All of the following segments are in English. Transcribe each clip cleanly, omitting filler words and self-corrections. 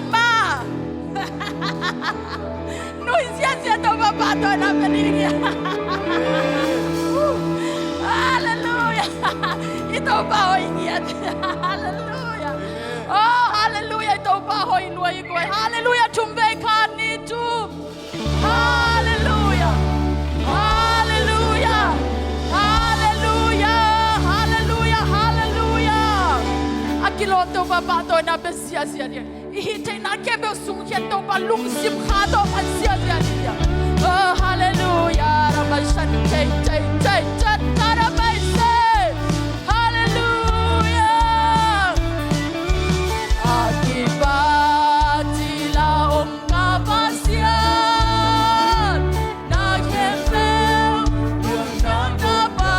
ma. Nuisiasia to babato na peningnya. Haleluya. Ito ba hoy ingat. Haleluya. Oh, haleluya ito ba hoy luay ko. Haleluya chumbe kan itu. Haleluya. Haleluya. Haleluya. Haleluya. Haleluya. Akiloto babato na besiasia dia. Ihite na kebe sungkian to balung sim khato ansiasia dia. Oh, haleluya. Ramashan tay tay tay tay tarabaise. Haleluya. Akibatilah ongkapasian. Naghefel yung nagkapasian.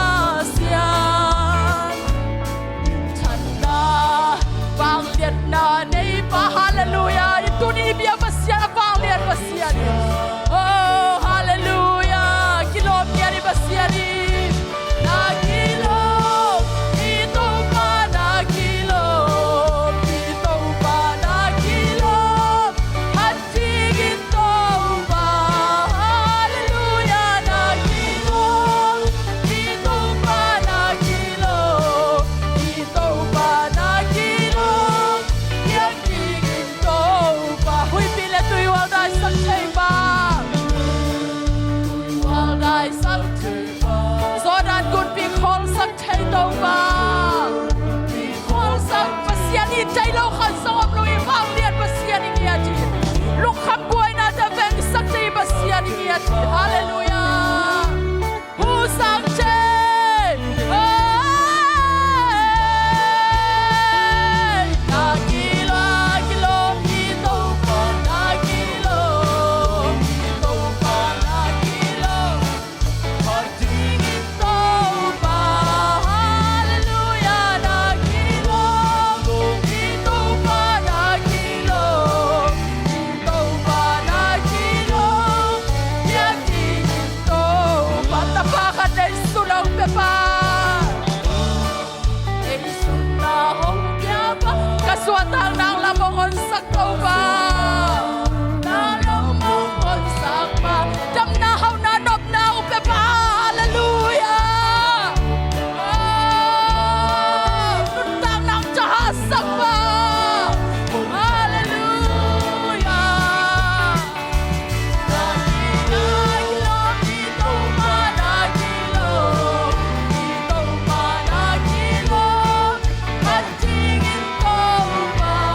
Tanda pangliat na naipa. Haleluya. Itu ni biya pasian pangliat pasian. Oh, haleluya. Kilom niya ni pasian ni. Nagilom. Ito pa nagilom. Ito pa nagilom. Hating ito pa. Haleluya. Nagilom. Ito pa nagilom. Ito pa nagilom. Hating ito pa. Huy, pila tuiwag na isang ba? Tuiwag na isang ba? Zodan kun pikol sang tay daw ba? Pikol sang pasian ni tay lo kan sangop lo ibang liat pasian ni aji. Lukham buhay na daveng sang tay pasian ni aji. Haleluya. Husang tay. Nagilo gilo ito pa nagilo. Ito pa nagilo. Hating ito pa. Haleluya. Nagilo. Ito pa nagilo. Ito pa nagilo. Hating ito pa. Tapakan na isulang pepa. Isunahong piyaba. Kaswatang ng lamongon sa kauba. Nalamong sakma. Damnahaw na nob na upepa. Hallelujah. Tuntang ng tsahasak pa. Hallelujah. Nagilom, ito pa nagilom. Ito pa nagilom. Hating ito pa.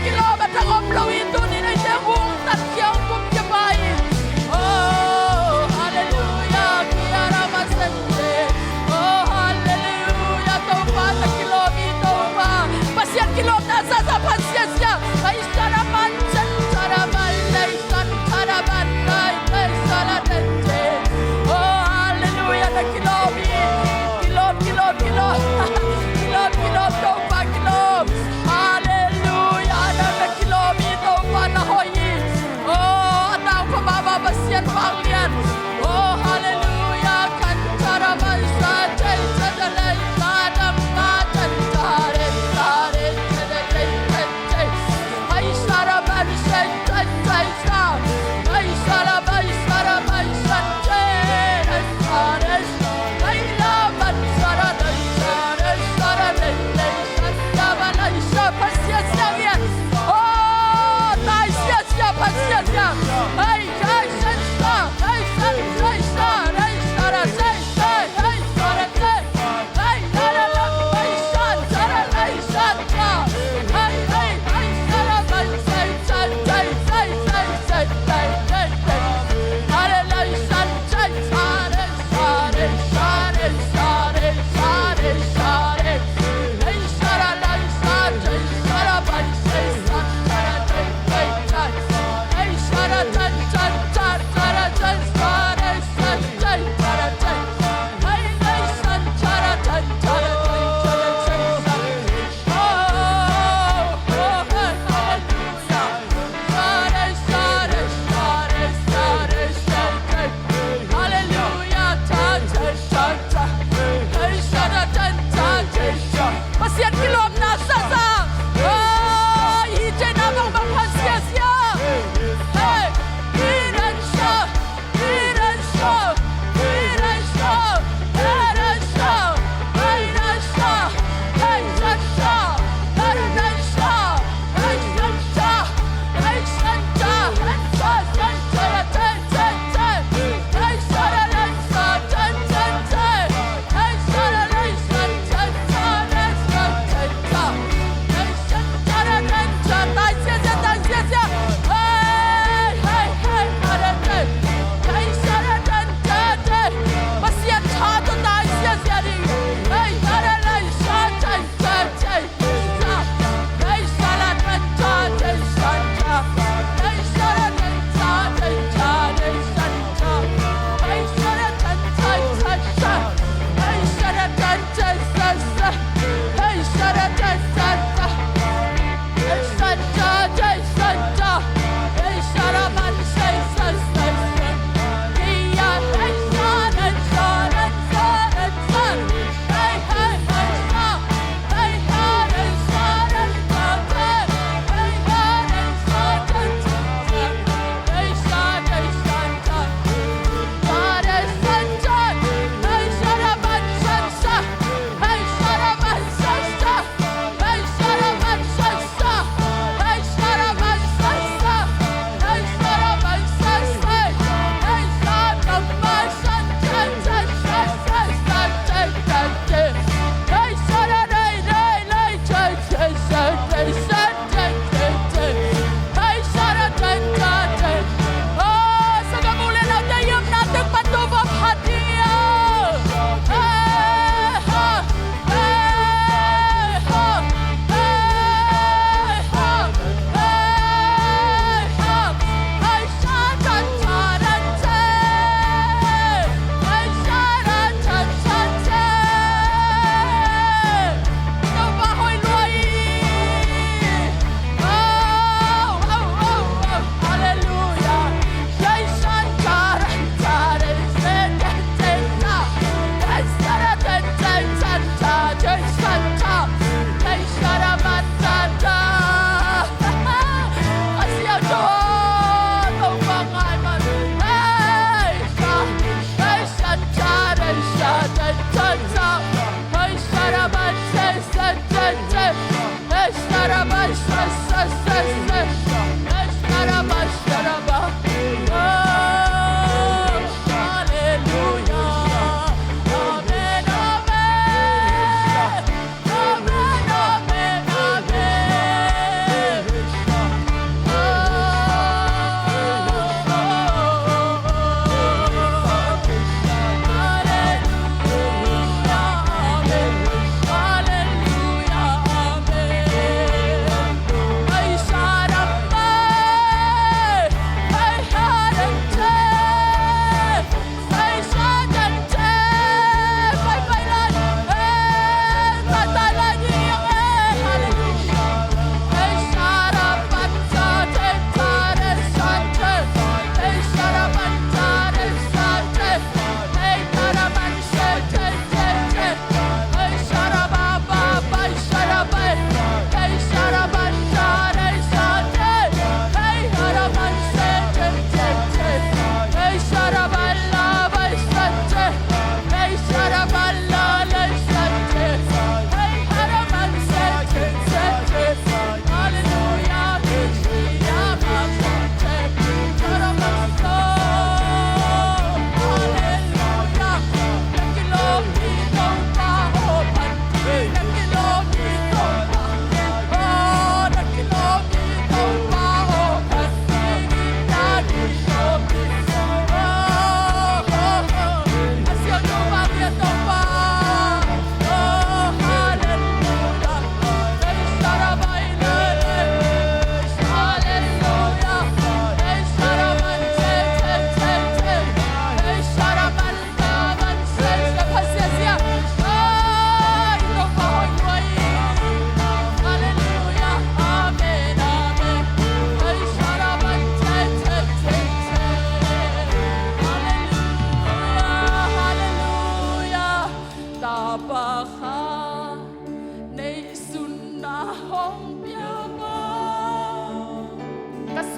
kilo batang omlo itu ni na jehung tat kiong kum jabai. Oh hallelujah kiara masente. Oh hallelujah toba ta kilo mi toba. Pasian kilo na sa pasian sia. Isara mancan cara balai san cara balai sala tente. Oh hallelujah na kilo mi. Kilo toba kilo. Hallelujah na kilo mi toba.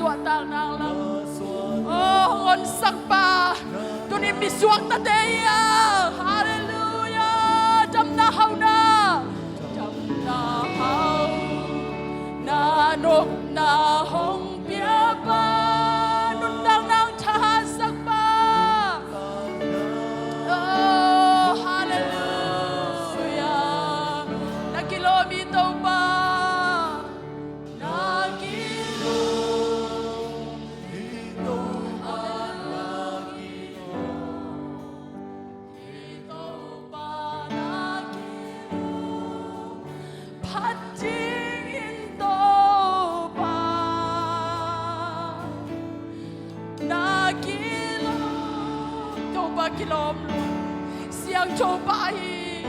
swa tang nang lang oh ngon sak pa tunin bisuak ta deya hallelujah jam na hau na hau na nok na hong pia pa nun dang nang tha sak pa oh hallelujah na kilomito pa kilom siang coba hi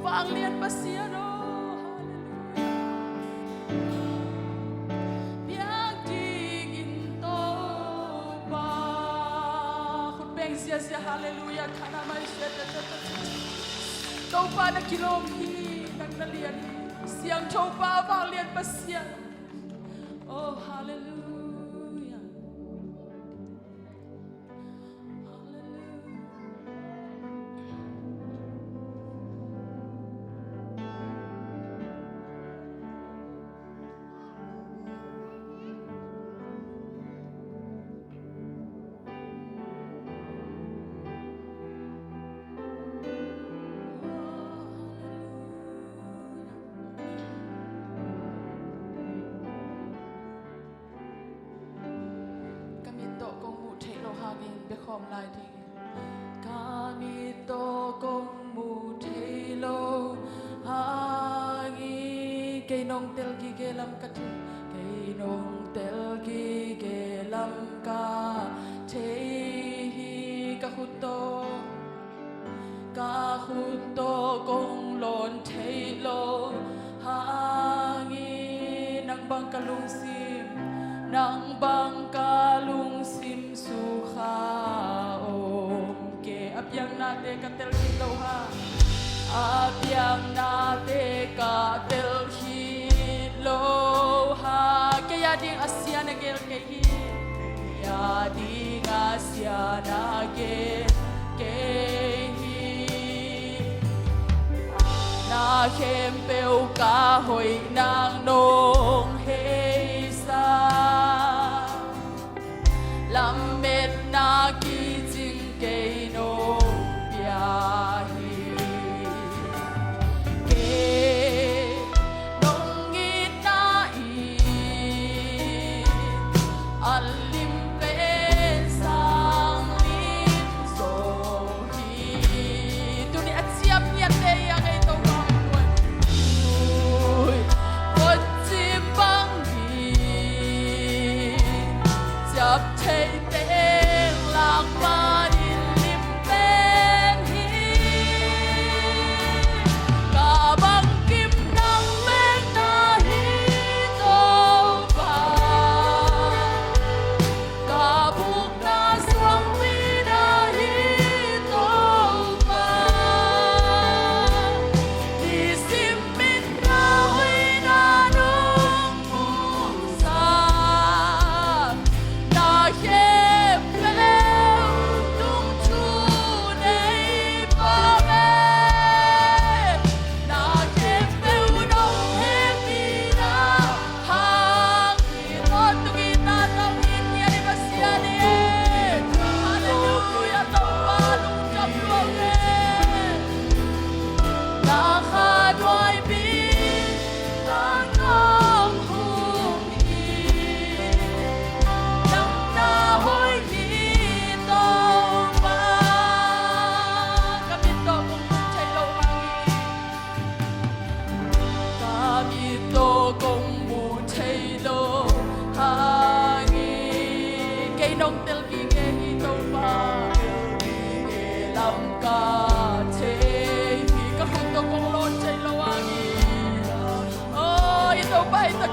vang lian pasia no biang ding in to ba khut beng sia sia hallelujah khana mai sia to ba na kilom hi nang na lian siang coba vang lian pasia oh hallelujah lại thì kami to kong mu thelo hangi cây nong tel ki ke lam ka thu cây nong tel ki ke lam ka the hi ka huto kong lon thelo hangi nang bang kalung sim nang bang kalung sim su kha om ke apyang na te ka tel hi lo ha apyang na te ka tel hi lo ha ke ya ding asia na gel ke hi ya ding asia na ge ke hi na khem peu ka hoi nang nong he làm mệt na ki jing ke no pia hi ke nong i na i alim pe sang lim so hi tu ni atsiap ni ate ya ke to ma ui pot chi bang hi chap thei tên lạc ba đi lim bên hi cả băng kim nắng bên na hi tô ba cả buộc na xuống mi na hi tô ba đi sim min na huy na nung mu sa na he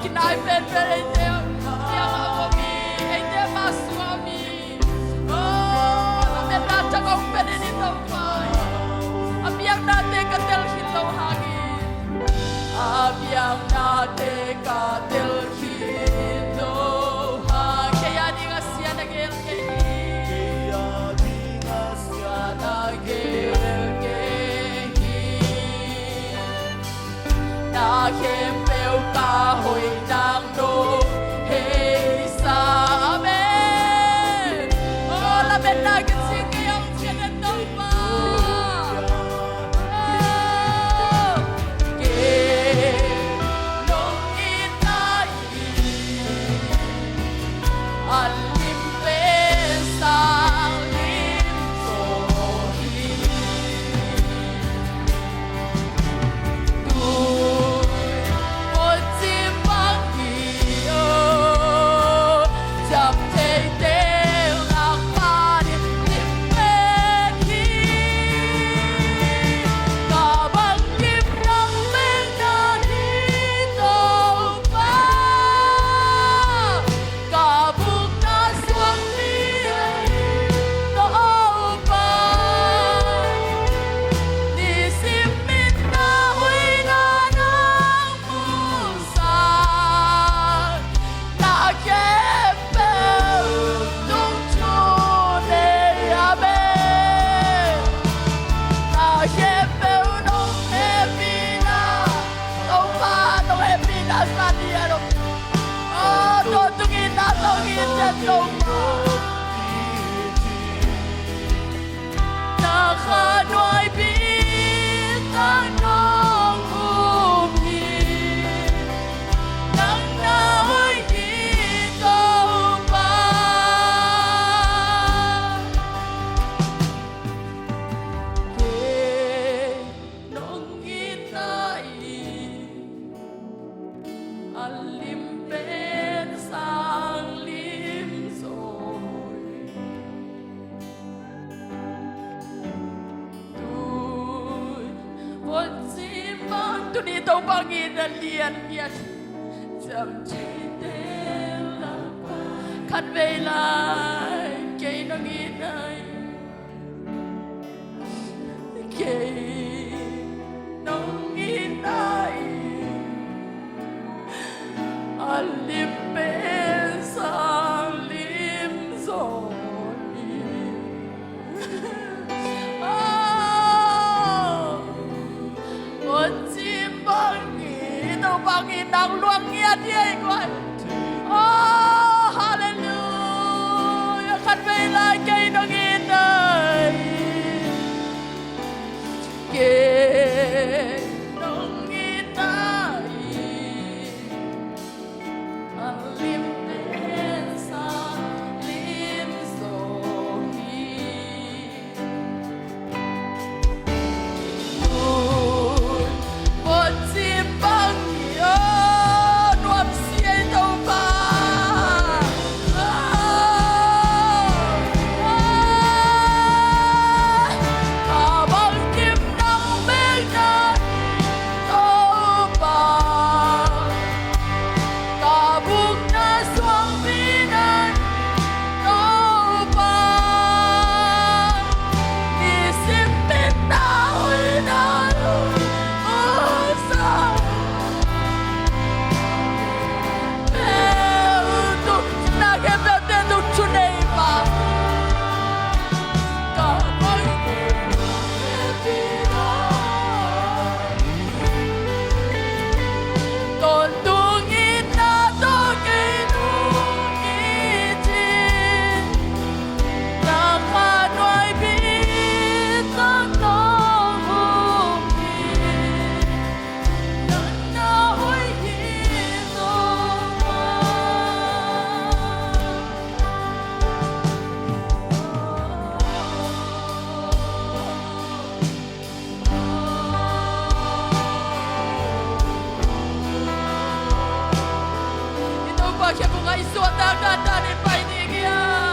kinai pen pen ente yang ami ente maswami oh amen na chakong pen ni to pai abiang na te ka tel hilo hagi abiang na te ka tel hilo hagi Panginoon kan veilai kay nanginay kay nanginay alimpensa limsoni Panginoong luang niya diay ko. Oh, hallelujah. Kan veilai kay nanginay kay nanginay alimpensa limsoni Kaya kung ay suwata ka, tani pa inigiyan.